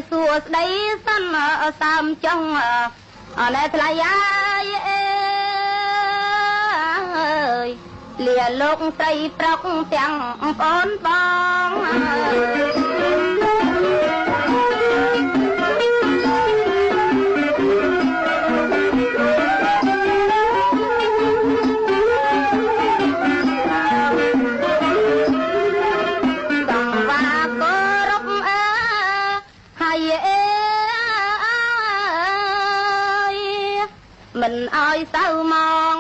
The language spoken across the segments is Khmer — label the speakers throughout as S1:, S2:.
S1: សួស្ដីសិនសើមចង់ណែថ្លៃអើយលាលោកស្រីប្រុកទាំងបងបងមិនអើយសៅមក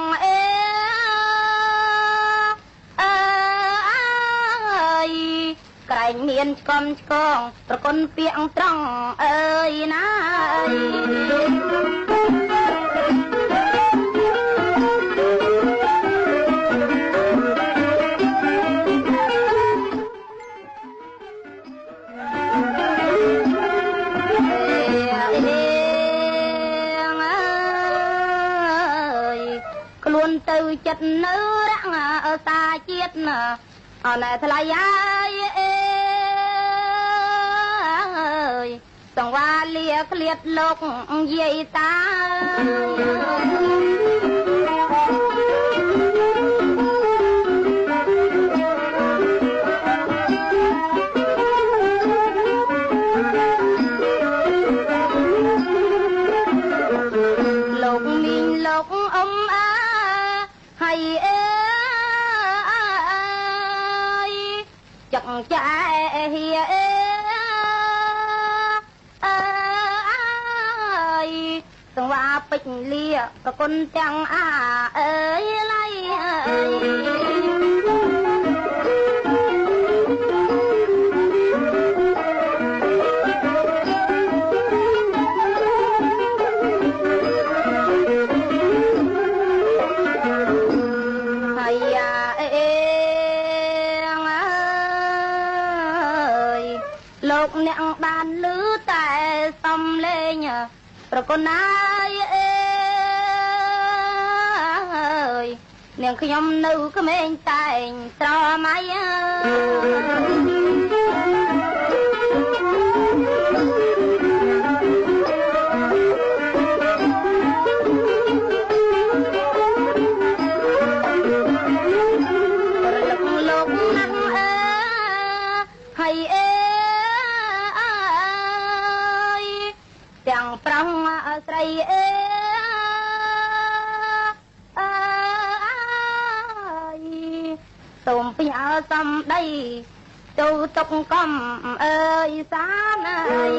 S1: ក្រែងមានឆ្កំឆ្កងប្រគុណពាក្យត្រង់អើយណាខ្លួនទៅចិត្តនៅរាក់សាជាតិណាអណែថ្លៃអើយសង្វាលាក្លៀតលោកយាយតាលោកមីងលោកអ៊ំហើយจักใจเฮียสว่าปิดเลียประคนจังเอ้ยไล่លោកអ្នកបានលឺតែសំលេងប្រគុណហើយនាងខ្ញុំនៅក្មេងតែងស្រមៃលោកណាស់ហើយទាំងប្រុសស្រីសូមពីអើសំដីចូលតុកកំអើយសានអើយ